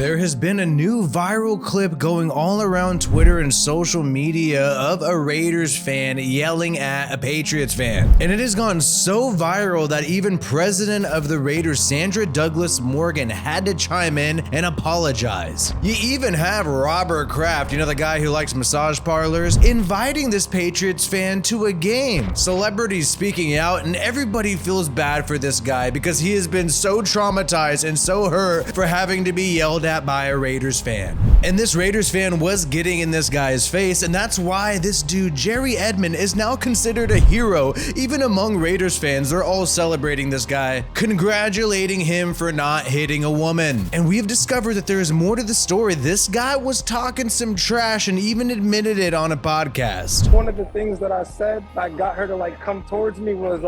There has been a new viral clip going all around Twitter and social media of a Raiders fan yelling at a Patriots fan. And it has gone so viral that even President of the Raiders, Sandra Douglas Morgan, had to chime in and apologize. You even have Robert Kraft, you know, the guy who likes massage parlors, inviting this Patriots fan to a game. Celebrities speaking out, and everybody feels bad for this guy because he has been so traumatized and so hurt for having to be yelled at by a Raiders fan. And this Raiders fan was getting in this guy's face, and that's why this dude, Jerry Edmond, is now considered a hero. Even among Raiders fans, they're all celebrating this guy, congratulating him for not hitting a woman. And we have discovered that there is more to the story. This guy was talking some trash and even admitted it on a podcast. One of the things that I said that got her to like come towards me was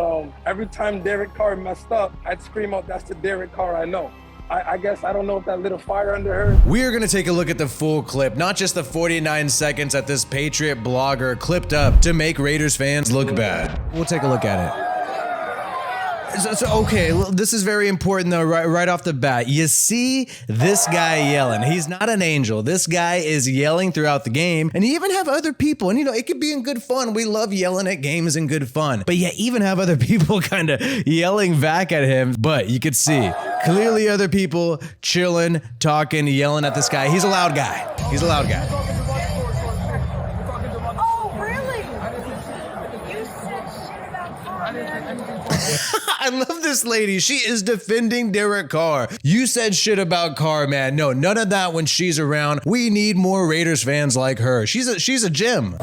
every time Derek Carr messed up, I'd scream out, "That's the Derek Carr I know." I guess I don't know if that lit a fire under her. We are going to take a look at the full clip, not just the 49 seconds that this Patriot blogger clipped up to make Raiders fans look bad. We'll take a look at it. Okay, this is very important though, right off the bat. You see this guy yelling. He's not an angel. This guy is yelling throughout the game, and you even have other people, and you know, it could be in good fun. We love yelling at games in good fun, but you even have other people kind of yelling back at him, but you could see clearly other people chilling, talking, yelling at this guy. He's a loud guy. He's a loud guy. Oh, really? You said shit about Carr, man. I love this lady. She is defending Derek Carr. You said shit about Carr, man. No, none of that when she's around. We need more Raiders fans like her. She's a gem.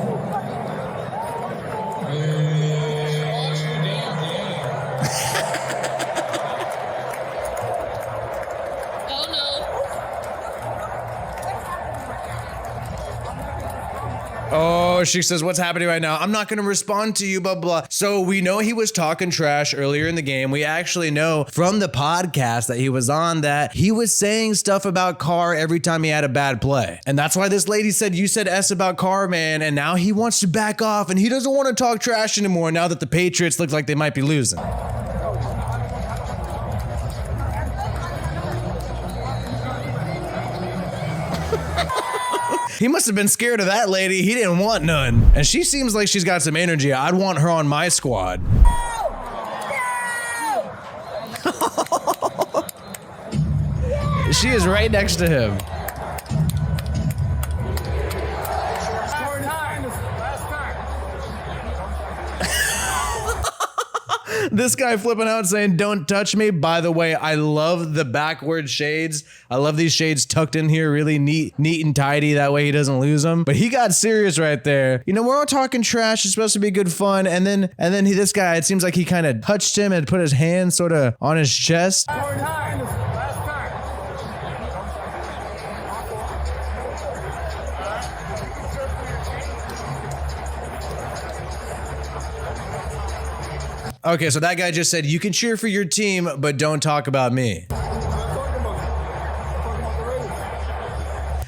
Oh, she says, what's happening right now? I'm not going to respond to you, blah, blah. So we know he was talking trash earlier in the game. We actually know from the podcast that he was on that he was saying stuff about Carr every time he had a bad play. And that's why this lady said, you said S about Carr, man. And now he wants to back off and he doesn't want to talk trash anymore now that the Patriots look like they might be losing. He must have been scared of that lady. He didn't want none. And she seems like she's got some energy. I'd want her on my squad. She is right next to him. This guy flipping out saying, don't touch me. By the way, I love the backward shades. I love these shades tucked in here really neat and tidy. That way he doesn't lose them. But he got serious right there. You know, we're all talking trash. It's supposed to be good fun. And then this guy, it seems like he kind of touched him and put his hand sort of on his chest. Okay, so that guy just said, you can cheer for your team, but don't talk about me.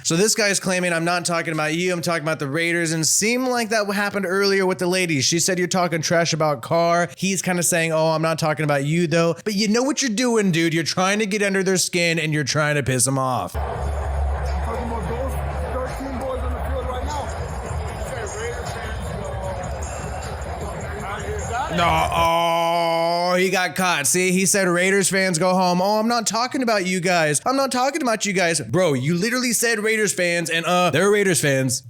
So this guy's claiming, I'm not talking about you, I'm talking about the Raiders, and it seemed like that happened earlier with the lady. She said you're talking trash about Carr. He's kind of saying, oh, I'm not talking about you though. But you know what you're doing, dude. You're trying to get under their skin and you're trying to piss them off. No, oh, he got caught. See, he said Raiders fans go home. Oh, I'm not talking about you guys. I'm not talking about you guys. Bro, you literally said Raiders fans, and they're Raiders fans.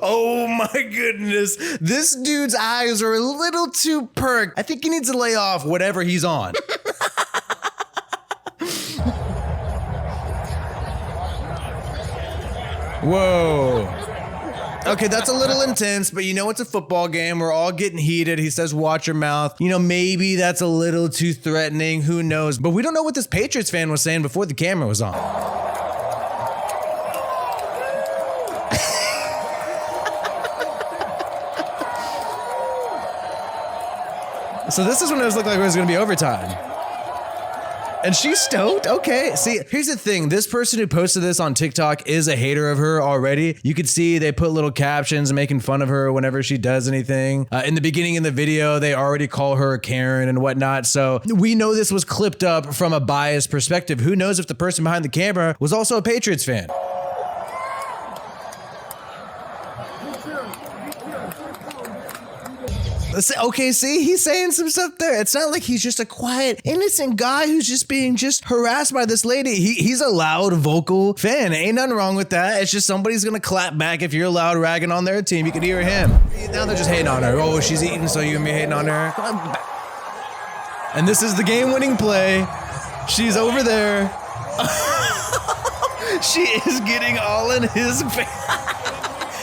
Oh my goodness. This dude's eyes are a little too perked. I think he needs to lay off whatever he's on. Whoa. Okay, that's a little intense, but you know it's a football game. We're all getting heated. He says, watch your mouth. You know, maybe that's a little too threatening. Who knows? But we don't know what this Patriots fan was saying before the camera was on. So this is when it was looking like it was going to be overtime. And she's stoked? Okay. See, here's the thing. This person who posted this on TikTok is a hater of her already. You could see they put little captions making fun of her whenever she does anything. In the beginning of the video, they already call her Karen and whatnot. So we know this was clipped up from a biased perspective. Who knows if the person behind the camera was also a Patriots fan? Okay, see, he's saying some stuff there. It's not like he's just a quiet, innocent guy who's just being harassed by this lady. He's a loud, vocal fan. Ain't nothing wrong with that. It's just somebody's gonna clap back if you're loud ragging on their team. You can hear him. Now they're just hating on her. Oh, she's eating, so you and me hating on her. And this is the game-winning play. She's over there. She is getting all in his face.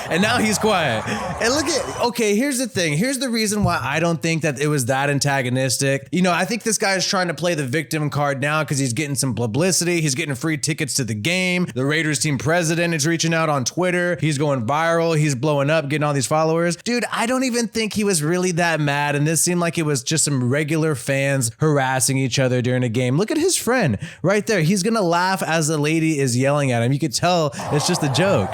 And now he's quiet. And look at, okay, here's the thing. Here's the reason why I don't think that it was that antagonistic. You know, I think this guy is trying to play the victim card now because he's getting some publicity. He's getting free tickets to the game. The Raiders team president is reaching out on Twitter. He's going viral. He's blowing up, getting all these followers. Dude, I don't even think he was really that mad. And this seemed like it was just some regular fans harassing each other during a game. Look at his friend right there. He's gonna laugh as the lady is yelling at him. You could tell it's just a joke.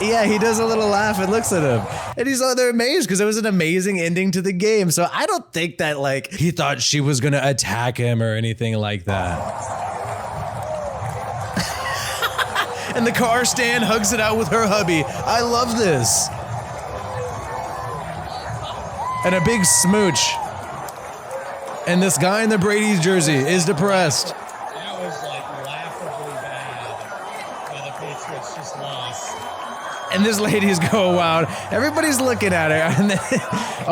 Yeah, he does a little laugh and looks at him. And they're amazed because it was an amazing ending to the game. So I don't think that like he thought she was gonna attack him or anything like that. And the car stand hugs it out with her hubby. I love this. And a big smooch. And this guy in the Brady's jersey is depressed. That was like laughably bad. The Patriots just lost. And this lady's going wild. Everybody's looking at her. And then,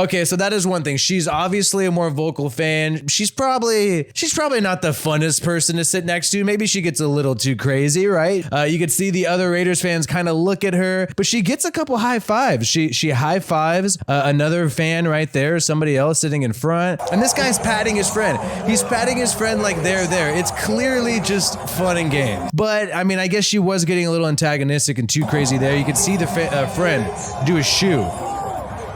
okay, so that is one thing. She's obviously a more vocal fan. She's probably not the funnest person to sit next to. Maybe she gets a little too crazy, right? You could see the other Raiders fans kind of look at her, but she gets a couple high fives. She high fives another fan right there, somebody else sitting in front. And this guy's patting his friend. He's patting his friend like they're there. It's clearly just fun and games. But I mean, I guess she was getting a little antagonistic and too crazy there. You could see the friend do a shoe,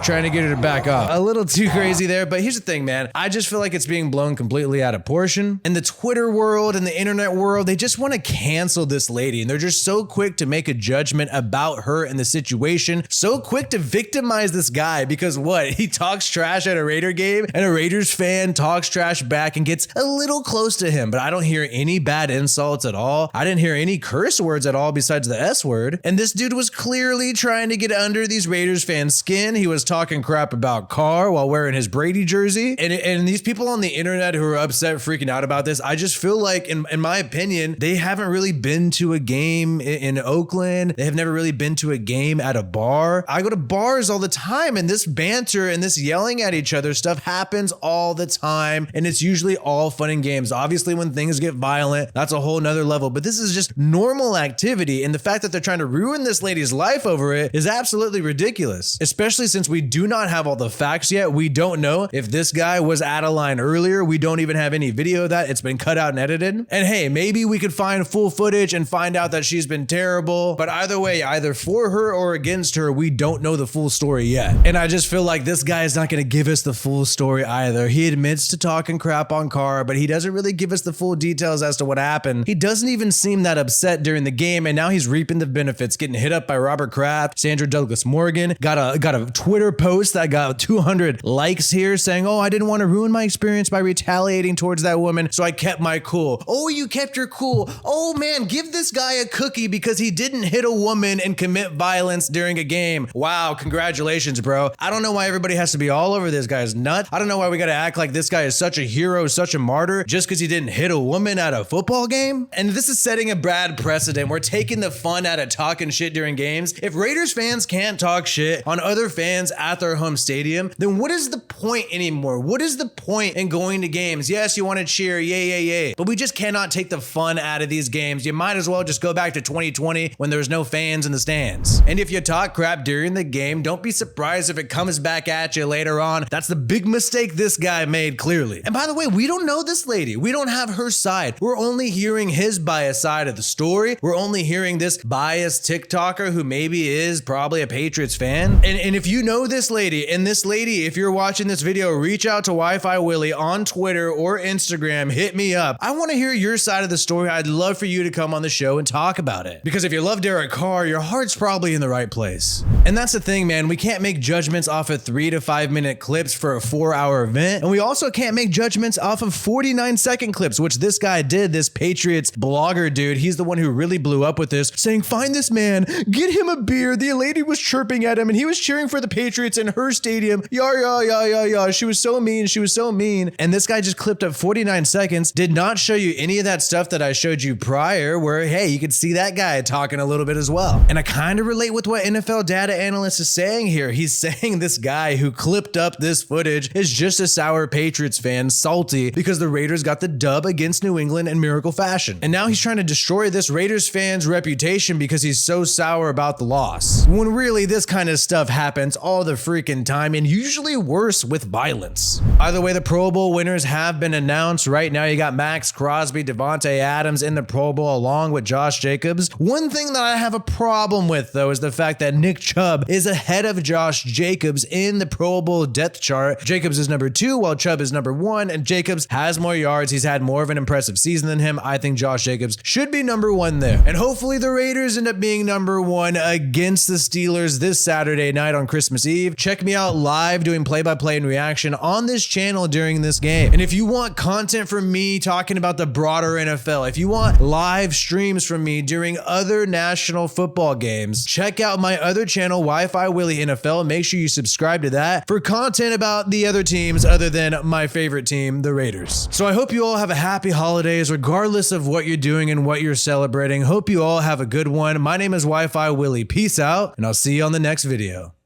trying to get her to back off. A little too crazy there, but here's the thing, man. I just feel like it's being blown completely out of proportion. In the Twitter world and the internet world, they just want to cancel this lady, and they're just so quick to make a judgment about her and the situation, so quick to victimize this guy because what? He talks trash at a Raider game, and a Raiders fan talks trash back and gets a little close to him, but I don't hear any bad insults at all. I didn't hear any curse words at all besides the S word, and this dude was clearly trying to get under these Raiders fans' skin. He was talking crap about Carr while wearing his Brady jersey. And these people on the internet who are upset, freaking out about this, I just feel like, in my opinion, they haven't really been to a game in Oakland. They have never really been to a game at a bar. I go to bars all the time, and this banter and this yelling at each other stuff happens all the time. And it's usually all fun and games. Obviously, when things get violent, that's a whole nother level. But this is just normal activity. And the fact that they're trying to ruin this lady's life over it is absolutely ridiculous, especially since we do not have all the facts yet. We don't know if this guy was out of line earlier. We don't even have any video of that. It's been cut out and edited. And hey, maybe we could find full footage and find out that she's been terrible. But either way, either for her or against her, we don't know the full story yet. And I just feel like this guy is not going to give us the full story either. He admits to talking crap on Carr, but he doesn't really give us the full details as to what happened. He doesn't even seem that upset during the game, and now he's reaping the benefits, getting hit up by Robert Kraft, Sandra Douglas Morgan, got a Twitter post that got 200 likes here saying, oh, I didn't want to ruin my experience by retaliating towards that woman, so I kept my cool. Oh, you kept your cool. Oh man, give this guy a cookie because he didn't hit a woman and commit violence during a game. Wow, congratulations, bro. I don't know why everybody has to be all over this guy's nut. I don't know why we gotta act like this guy is such a hero, such a martyr, just because he didn't hit a woman at a football game. And this is setting a bad precedent. We're taking the fun out of talking shit during games. If Raiders fans can't talk shit on other fans at their home stadium, then what is the point anymore? What is the point in going to games? Yes, you want to cheer, yay, but we just cannot take the fun out of these games. You might as well just go back to 2020 when there's no fans in the stands. And if you talk crap during the game, don't be surprised if it comes back at you later on. That's the big mistake this guy made, clearly. And by the way, we don't know this lady. We don't have her side. We're only hearing his biased side of the story. We're only hearing this biased TikToker who maybe is probably a Patriots fan. And if you know know this lady, and this lady, if you're watching this video, reach out to WiFiWillie on Twitter or Instagram, hit me up. I want to hear your side of the story. I'd love for you to come on the show and talk about it. Because if you love Derek Carr, your heart's probably in the right place. And that's the thing, man. We can't make judgments off of 3 to 5 minute clips for a 4-hour event. And we also can't make judgments off of 49-second clips, which this guy did, this Patriots blogger dude. He's the one who really blew up with this, saying, find this man, get him a beer. The lady was chirping at him and he was cheering for the Patriots in her stadium. Yeah. She was so mean. She was so mean. And this guy just clipped up 49 seconds, did not show you any of that stuff that I showed you prior where, hey, you could see that guy talking a little bit as well. And I kind of relate with what NFL data analyst is saying here. He's saying this guy who clipped up this footage is just a sour Patriots fan, salty because the Raiders got the dub against New England in miracle fashion. And now he's trying to destroy this Raiders fan's reputation because he's so sour about the loss. When really this kind of stuff happens all the freaking time, and usually worse with violence. Either way, the Pro Bowl winners have been announced. Right now you got Max Crosby, Devontae Adams in the Pro Bowl along with Josh Jacobs. One thing that I have a problem with though is the fact that Nick Chubb is ahead of Josh Jacobs in the Pro Bowl depth chart. Jacobs is number 2 while Chubb is number 1, and Jacobs has more yards. He's had more of an impressive season than him. I think Josh Jacobs should be number 1 there. And hopefully the Raiders end up being number 1 against the Steelers this Saturday night on Christmas Eve. Check me out live doing play-by-play and reaction on this channel during this game. And if you want content from me talking about the broader NFL, if you want live streams from me during other national football games, check out my other channel, WiFiWillie NFL. Make sure you subscribe to that for content about the other teams other than my favorite team, the Raiders. So I hope you all have a happy holidays, regardless of what you're doing and what you're celebrating. Hope you all have a good one. My name is WiFiWillie. Peace out, and I'll see you on the next video.